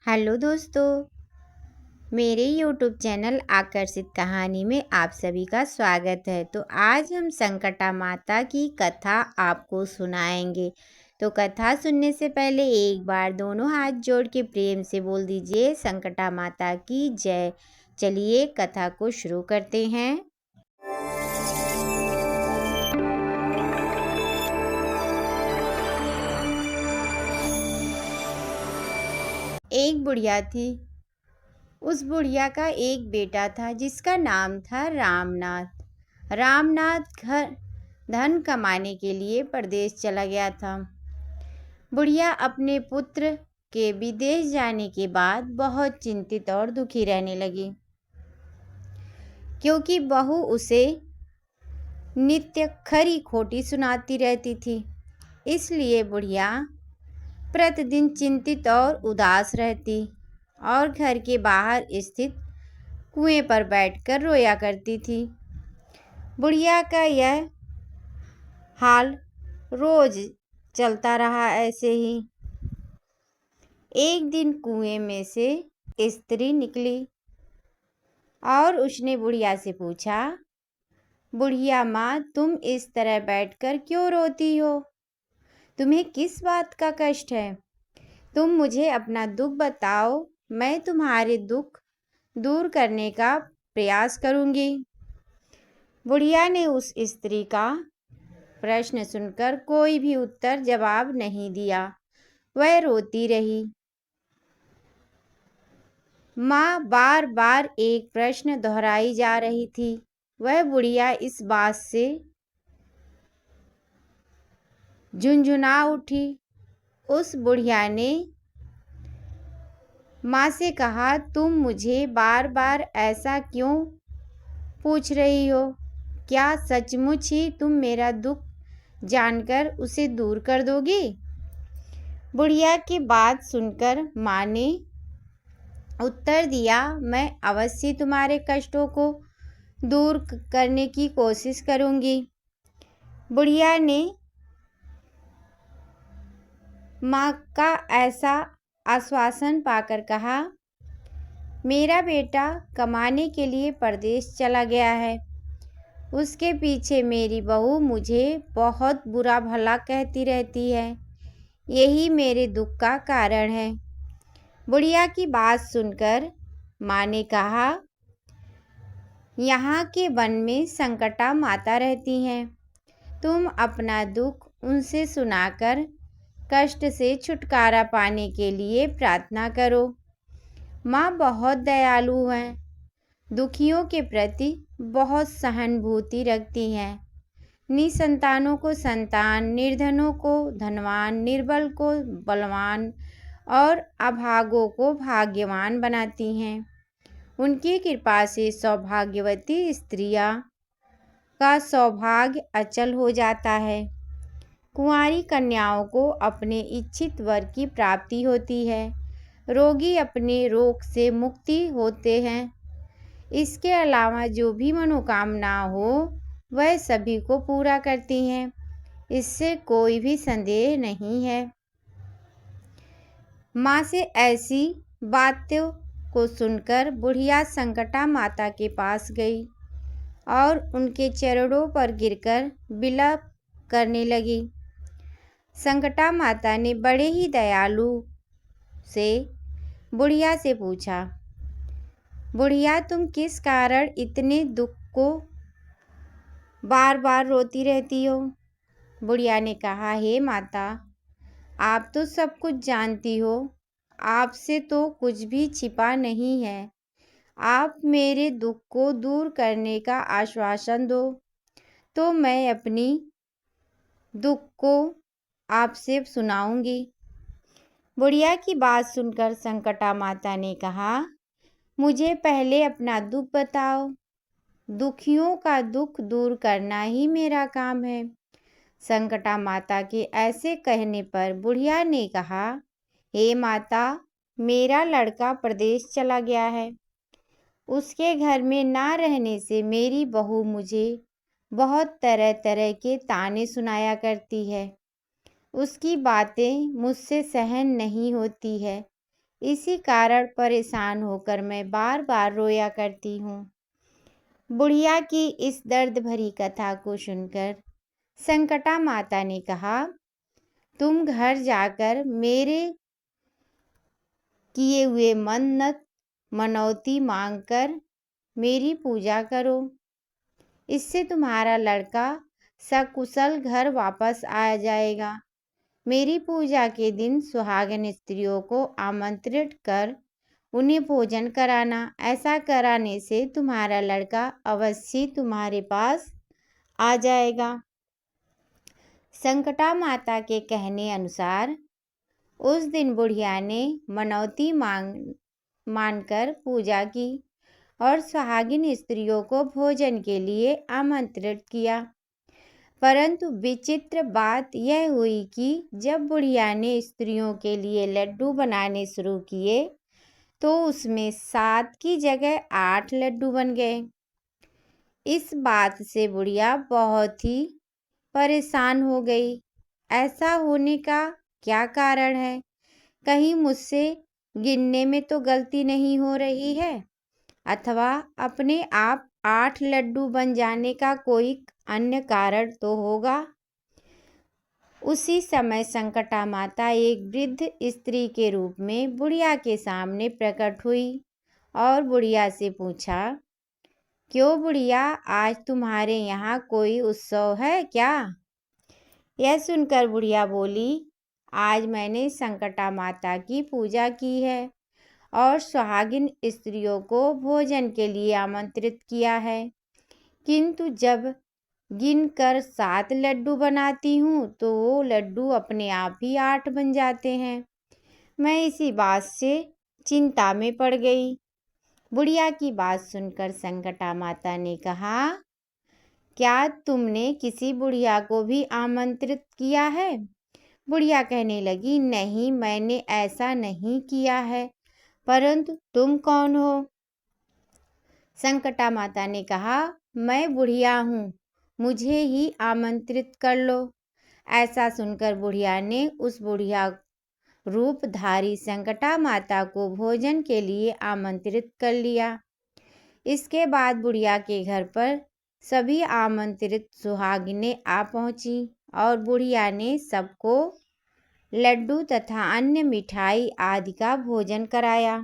Hello दोस्तों, मेरे YouTube channel आकर्षित कहानी में आप सभी का स्वागत है। तो आज हम संकटा माता की कथा आपको सुनाएंगे। तो कथा सुनने से पहले एक बार दोनों हाथ जोड़ के प्रेम से बोल दीजिए संकटा माता की जय। चलिए कथा को शुरू करते हैं। एक बुढ़िया थी। उस बुढ़िया का एक बेटा था जिसका नाम था रामनाथ। रामनाथ घर धन कमाने के लिए परदेश चला गया था। बुढ़िया अपने पुत्र के विदेश जाने के बाद बहुत चिंतित और दुखी रहने लगी, क्योंकि बहू उसे नित्य खरी खोटी सुनाती रहती थी। इसलिए बुढ़िया प्रतिदिन चिंतित और उदास रहती और घर के बाहर स्थित कुएं पर बैठकर रोया करती थी। बुढ़िया का यह हाल रोज चलता रहा ऐसे ही। एक दिन कुएं में से स्त्री निकली और उसने बुढ़िया से पूछा, बुढ़िया माँ, तुम इस तरह बैठकर क्यों रोती हो? तुम्हें किस बात का कष्ट है? तुम मुझे अपना दुख बताओ, मैं तुम्हारे दुख दूर करने का प्रयास करूंगी। बुढ़िया ने उस स्त्री का प्रश्न सुनकर कोई भी उत्तर जवाब नहीं दिया। वह रोती रही। माँ बार बार एक प्रश्न दोहराई जा रही थी। वह बुढ़िया इस बात से झुंझुना उठी। उस बुढ़िया ने माँ से कहा, तुम मुझे बार बार ऐसा क्यों पूछ रही हो? क्या सचमुच ही तुम मेरा दुख जानकर उसे दूर कर दोगी? बुढ़िया की बात सुनकर माँ ने उत्तर दिया, मैं अवश्य तुम्हारे कष्टों को दूर करने की कोशिश करूंगी। बुढ़िया ने माँ का ऐसा आश्वासन पाकर कहा, मेरा बेटा कमाने के लिए परदेश चला गया है। उसके पीछे मेरी बहू मुझे बहुत बुरा भला कहती रहती है। यही मेरे दुख का कारण है। बुढ़िया की बात सुनकर माँ ने कहा, यहाँ के वन में संकटा माता रहती हैं। तुम अपना दुख उनसे सुनाकर कष्ट से छुटकारा पाने के लिए प्रार्थना करो। माँ बहुत दयालु हैं, दुखियों के प्रति बहुत सहानुभूति रखती हैं। निसंतानों को संतान, निर्धनों को धनवान, निर्बल को बलवान और अभागों को भाग्यवान बनाती हैं। उनकी कृपा से सौभाग्यवती स्त्रियां का सौभाग्य अचल हो जाता है। कुंवारी कन्याओं को अपने इच्छित वर की प्राप्ति होती है। रोगी अपने रोग से मुक्ति होते हैं। इसके अलावा जो भी मनोकामना हो वह सभी को पूरा करती हैं। इससे कोई भी संदेह नहीं है। माँ से ऐसी बातों को सुनकर बुढ़िया संकटा माता के पास गई और उनके चरणों पर गिरकर विलाप करने लगी। संकटा माता ने बड़े ही दयालु से बुढ़िया से पूछा, बुढ़िया, तुम किस कारण इतने दुख को बार बार रोती रहती हो? बुढ़िया ने कहा, हे माता, आप तो सब कुछ जानती हो। आपसे तो कुछ भी छिपा नहीं है। आप मेरे दुख को दूर करने का आश्वासन दो, तो मैं अपनी दुख को आपसे सुनाऊंगी। बुढ़िया की बात सुनकर संकटा माता ने कहा, मुझे पहले अपना दुख बताओ। दुखियों का दुख दूर करना ही मेरा काम है। संकटा माता के ऐसे कहने पर बुढ़िया ने कहा, हे माता, मेरा लड़का प्रदेश चला गया है। उसके घर में ना रहने से मेरी बहू मुझे बहुत तरह तरह के ताने सुनाया करती है। उसकी बातें मुझसे सहन नहीं होती है। इसी कारण परेशान होकर मैं बार बार रोया करती हूँ। बुढ़िया की इस दर्द भरी कथा को सुनकर संकटा माता ने कहा, तुम घर जाकर मेरे किए हुए मन्नत मनौती मांगकर मेरी पूजा करो। इससे तुम्हारा लड़का सकुशल घर वापस आ जाएगा। मेरी पूजा के दिन सुहागिन स्त्रियों को आमंत्रित कर उन्हें भोजन कराना। ऐसा कराने से तुम्हारा लड़का अवश्य तुम्हारे पास आ जाएगा। संकटा माता के कहने अनुसार उस दिन बुढ़िया ने मनौती मानकर पूजा की और सुहागिन स्त्रियों को भोजन के लिए आमंत्रित किया। परंतु विचित्र बात यह हुई कि जब बुढ़िया ने स्त्रियों के लिए लड्डू बनाने शुरू किए तो उसमें 7 की जगह 8 लड्डू बन गए। इस बात से बुढ़िया बहुत ही परेशान हो गई। ऐसा होने का क्या कारण है? कहीं मुझसे गिनने में तो गलती नहीं हो रही है, अथवा अपने आप 8 लड्डू बन जाने का कोई अन्य कारण तो होगा। उसी समय संकटा माता एक वृद्ध स्त्री के रूप में बुढ़िया के सामने प्रकट हुई और बुढ़िया से पूछा, क्यों बुढ़िया, आज तुम्हारे यहाँ कोई उत्सव है क्या? यह सुनकर बुढ़िया बोली, आज मैंने संकटा माता की पूजा की है और सुहागिन स्त्रियों को भोजन के लिए आमंत्रित किया है, किंतु जब गिनकर 7 लड्डू बनाती हूँ तो वो लड्डू अपने आप ही 8 बन जाते हैं। मैं इसी बात से चिंता में पड़ गई। बुढ़िया की बात सुनकर संकटा माता ने कहा, क्या तुमने किसी बुढ़िया को भी आमंत्रित किया है? बुढ़िया कहने लगी, नहीं, मैंने ऐसा नहीं किया है, परंतु तुम कौन हो? संकटा माता ने कहा, मैं बुढ़िया हूँ, मुझे ही आमंत्रित कर लो। ऐसा सुनकर बुढ़िया ने उस बुढ़िया रूपधारी संकटा माता को भोजन के लिए आमंत्रित कर लिया। इसके बाद बुढ़िया के घर पर सभी आमंत्रित सुहागिनें आ पहुंची और बुढ़िया ने सबको लड्डू तथा अन्य मिठाई आदि का भोजन कराया।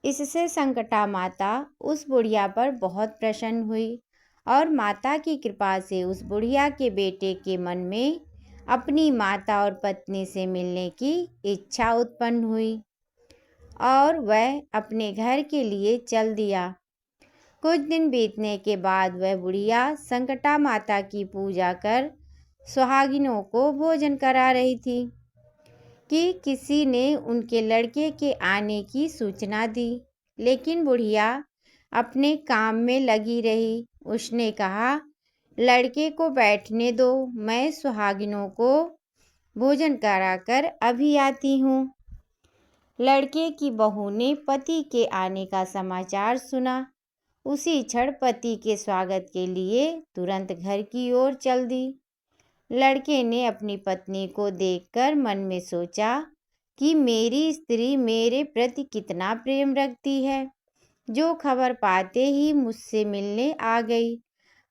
इससे संकटा माता उस बुढ़िया पर बहुत प्रसन्न हुई और माता की कृपा से उस बुढ़िया के बेटे के मन में अपनी माता और पत्नी से मिलने की इच्छा उत्पन्न हुई और वह अपने घर के लिए चल दिया। कुछ दिन बीतने के बाद वह बुढ़िया संकटा माता की पूजा कर सुहागिनों को भोजन करा रही थी कि किसी ने उनके लड़के के आने की सूचना दी, लेकिन बुढ़िया अपने काम में लगी रही। उसने कहा, लड़के को बैठने दो, मैं सुहागिनों को भोजन कराकर अभी आती हूँ। लड़के की बहू ने पति के आने का समाचार सुना। उसी क्षण पति के स्वागत के लिए तुरंत घर की ओर चल दी। लड़के ने अपनी पत्नी को देखकर मन में सोचा कि मेरी स्त्री मेरे प्रति कितना प्रेम रखती है, जो खबर पाते ही मुझसे मिलने आ गई।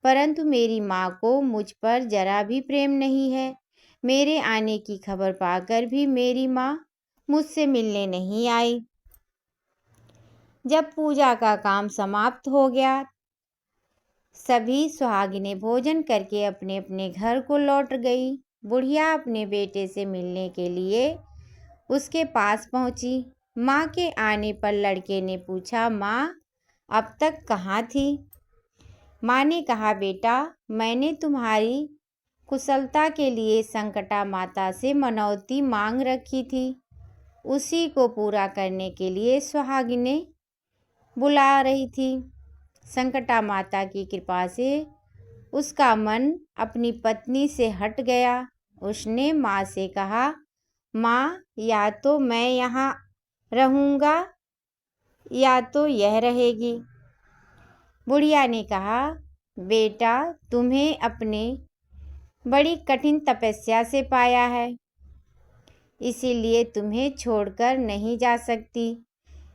परंतु मेरी माँ को मुझ पर जरा भी प्रेम नहीं है। मेरे आने की खबर पाकर भी मेरी माँ मुझसे मिलने नहीं आई। जब पूजा का काम समाप्त हो गया, सभी सुहागिनें भोजन करके अपने अपने घर को लौट गई। बुढ़िया अपने बेटे से मिलने के लिए उसके पास पहुंची। माँ के आने पर लड़के ने पूछा, माँ अब तक कहाँ थी? माँ ने कहा, बेटा, मैंने तुम्हारी कुशलता के लिए संकटा माता से मनौती मांग रखी थी। उसी को पूरा करने के लिए सुहागिनें बुला रही थी। संकटा माता की कृपा से उसका मन अपनी पत्नी से हट गया। उसने माँ से कहा, माँ, या तो मैं यहाँ रहूँगा या तो यह रहेगी। बुढ़िया ने कहा, बेटा, तुम्हें अपने बड़ी कठिन तपस्या से पाया है। इसीलिए तुम्हें छोड़कर नहीं जा सकती।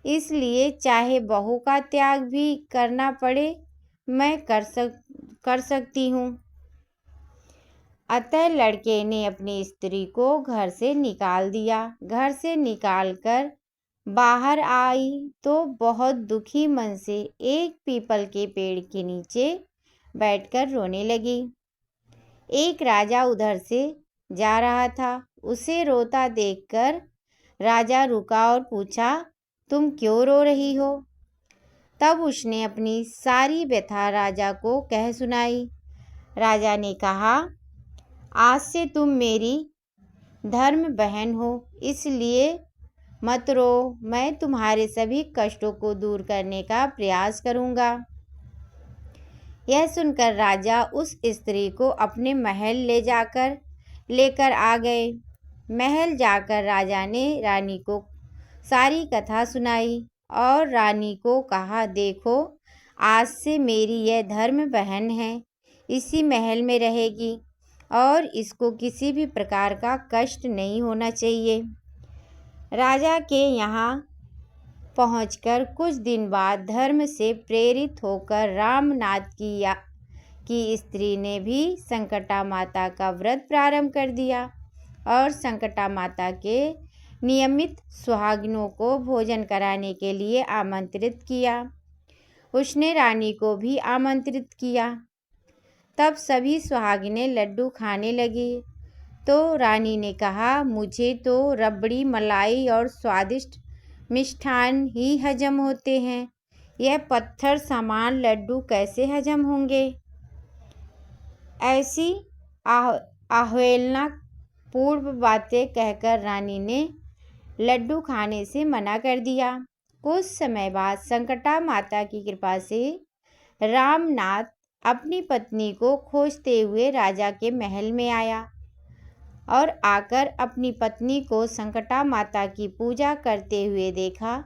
इसलिए चाहे बहू का त्याग भी करना पड़े, मैं कर सकती हूँ। अतः लड़के ने अपनी स्त्री को घर से निकाल दिया। घर से निकालकर बाहर आई तो बहुत दुखी मन से एक पीपल के पेड़ के नीचे बैठकर रोने लगी। एक राजा उधर से जा रहा था। उसे रोता देखकर राजा रुका और पूछा, तुम क्यों रो रही हो? तब उसने अपनी सारी व्यथा राजा को कह सुनाई। राजा ने कहा, आज से तुम मेरी धर्म बहन हो, इसलिए मत रो। मैं तुम्हारे सभी कष्टों को दूर करने का प्रयास करूंगा। यह सुनकर राजा उस स्त्री को अपने महल लेकर आ गए। महल जाकर राजा ने रानी को सारी कथा सुनाई और रानी को कहा, देखो, आज से मेरी यह धर्म बहन है, इसी महल में रहेगी और इसको किसी भी प्रकार का कष्ट नहीं होना चाहिए। राजा के यहाँ पहुंचकर कुछ दिन बाद धर्म से प्रेरित होकर रामनाथ की स्त्री ने भी संकटा माता का व्रत प्रारंभ कर दिया और संकटा माता के नियमित सुहागिनों को भोजन कराने के लिए आमंत्रित किया। उसने रानी को भी आमंत्रित किया। तब सभी सुहागिनें लड्डू खाने लगी तो रानी ने कहा, मुझे तो रबड़ी, मलाई और स्वादिष्ट मिष्ठान ही हजम होते हैं, यह पत्थर समान लड्डू कैसे हजम होंगे? ऐसी अवहेलना पूर्व बातें कहकर रानी ने लड्डू खाने से मना कर दिया। कुछ समय बाद संकटा माता की कृपा से रामनाथ अपनी पत्नी को खोजते हुए राजा के महल में आया और आकर अपनी पत्नी को संकटा माता की पूजा करते हुए देखा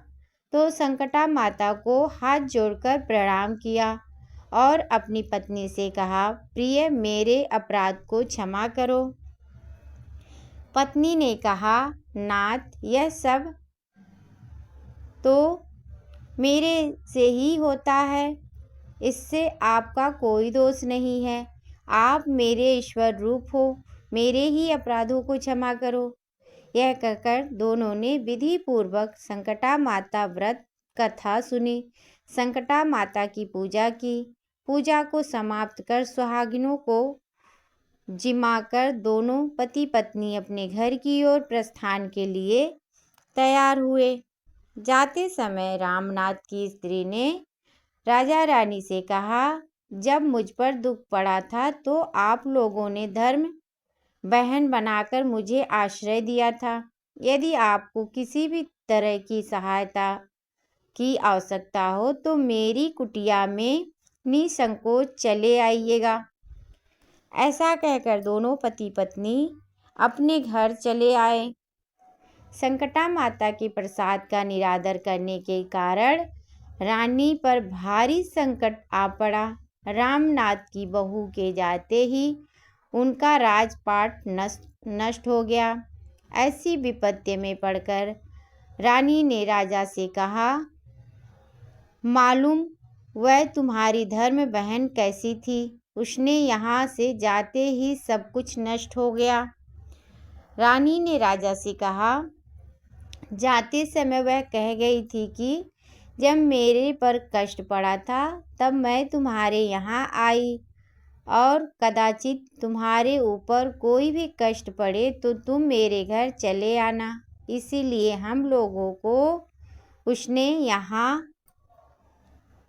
तो संकटा माता को हाथ जोड़कर प्रणाम किया और अपनी पत्नी से कहा, प्रिय, मेरे अपराध को क्षमा करो। पत्नी ने कहा, नाथ, यह सब तो मेरे से ही होता है, इससे आपका कोई दोष नहीं है। आप मेरे ईश्वर रूप हो, मेरे ही अपराधों को क्षमा करो। यह कहकर दोनों ने विधि पूर्वक संकटा माता व्रत कथा सुनी, संकटा माता की पूजा की। पूजा को समाप्त कर सुहागिनों को जिमाकर दोनों पति पत्नी अपने घर की ओर प्रस्थान के लिए तैयार हुए। जाते समय रामनाथ की स्त्री ने राजा रानी से कहा, जब मुझ पर दुख पड़ा था तो आप लोगों ने धर्म बहन बनाकर मुझे आश्रय दिया था। यदि आपको किसी भी तरह की सहायता की आवश्यकता हो तो मेरी कुटिया में निसंकोच चले आइएगा। ऐसा कहकर दोनों पति पत्नी अपने घर चले आए। संकटा माता के प्रसाद का निरादर करने के कारण रानी पर भारी संकट आ पड़ा। रामनाथ की बहू के जाते ही उनका राजपाट नष्ट हो गया। ऐसी विपत्ति में पड़कर रानी ने राजा से कहा, मालूम वह तुम्हारी धर्म बहन कैसी थी? उसने यहाँ से जाते ही सब कुछ नष्ट हो गया। रानी ने राजा से कहा, जाते समय वह कह गई थी कि जब मेरे पर कष्ट पड़ा था तब मैं तुम्हारे यहाँ आई और कदाचित तुम्हारे ऊपर कोई भी कष्ट पड़े तो तुम मेरे घर चले आना। इसीलिए हम लोगों को उसके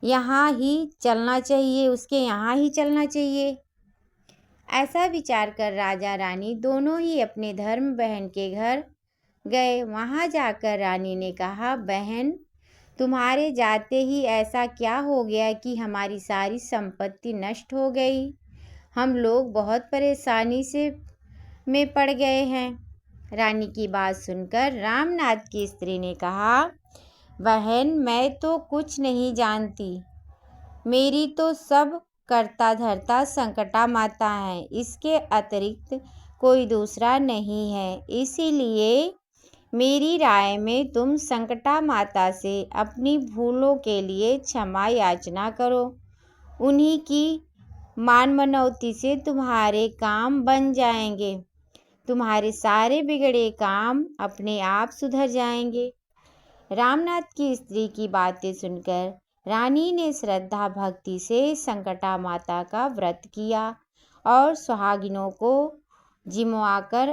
यहाँ ही चलना चाहिए। ऐसा विचार कर राजा रानी दोनों ही अपने धर्म बहन के घर गए। वहाँ जाकर रानी ने कहा, बहन, तुम्हारे जाते ही ऐसा क्या हो गया कि हमारी सारी संपत्ति नष्ट हो गई? हम लोग बहुत परेशानी में पड़ गए हैं। रानी की बात सुनकर रामनाथ की स्त्री ने कहा, बहन, मैं तो कुछ नहीं जानती, मेरी तो सब कर्ता धर्ता संकटा माता है, इसके अतिरिक्त कोई दूसरा नहीं है। इसीलिए मेरी राय में तुम संकटा माता से अपनी भूलों के लिए क्षमा याचना करो। उन्हीं की मान मनौती से तुम्हारे काम बन जाएंगे। तुम्हारे सारे बिगड़े काम अपने आप सुधर जाएंगे। रामनाथ की स्त्री की बातें सुनकर रानी ने श्रद्धा भक्ति से संकटा माता का व्रत किया और सुहागिनों को जिमवाकर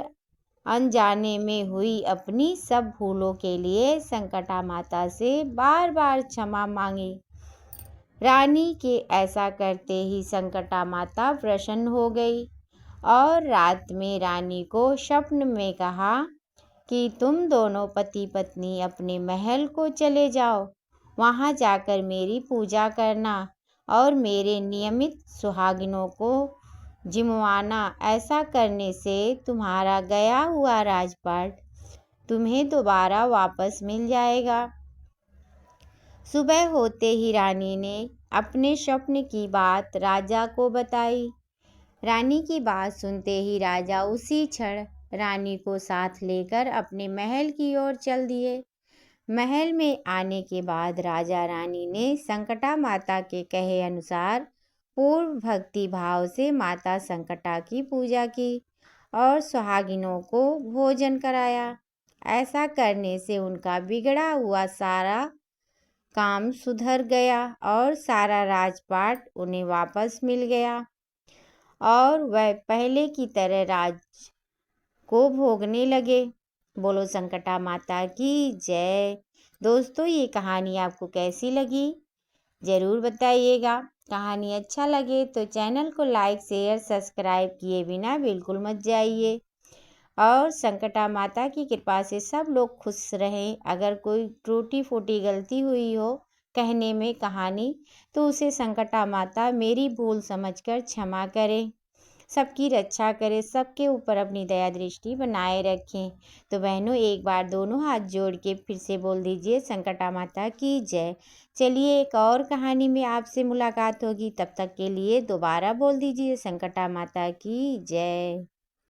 अनजाने में हुई अपनी सब भूलों के लिए संकटा माता से बार बार क्षमा मांगी। रानी के ऐसा करते ही संकटा माता प्रसन्न हो गई और रात में रानी को स्वप्न में कहा कि तुम दोनों पति पत्नी अपने महल को चले जाओ। वहाँ जाकर मेरी पूजा करना और मेरे नियमित सुहागिनों को जिमवाना। ऐसा करने से तुम्हारा गया हुआ राजपाट तुम्हें दोबारा वापस मिल जाएगा। सुबह होते ही रानी ने अपने स्वप्न की बात राजा को बताई। रानी की बात सुनते ही राजा उसी क्षण रानी को साथ लेकर अपने महल की ओर चल दिए। महल में आने के बाद राजा रानी ने संकटा माता के कहे अनुसार पूर्ण भक्ति भाव से माता संकटा की पूजा की और सुहागिनों को भोजन कराया। ऐसा करने से उनका बिगड़ा हुआ सारा काम सुधर गया और सारा राजपाट उन्हें वापस मिल गया और वह पहले की तरह राज को भोगने लगे। बोलो संकटा माता की जय। दोस्तों, ये कहानी आपको कैसी लगी ज़रूर बताइएगा। कहानी अच्छा लगे तो चैनल को लाइक शेयर सब्सक्राइब किए बिना बिल्कुल मत जाइए और संकटा माता की कृपा से सब लोग खुश रहें। अगर कोई टूटी फूटी गलती हुई हो कहने में कहानी तो उसे संकटा माता मेरी भूल समझकर क्षमा करें। सबकी रक्षा करें, सबके ऊपर अपनी दया दृष्टि बनाए रखें। तो बहनों, एक बार दोनों हाथ जोड़ के फिर से बोल दीजिए संकटा माता की जय। चलिए एक और कहानी में आपसे मुलाकात होगी, तब तक के लिए दोबारा बोल दीजिए संकटा माता की जय।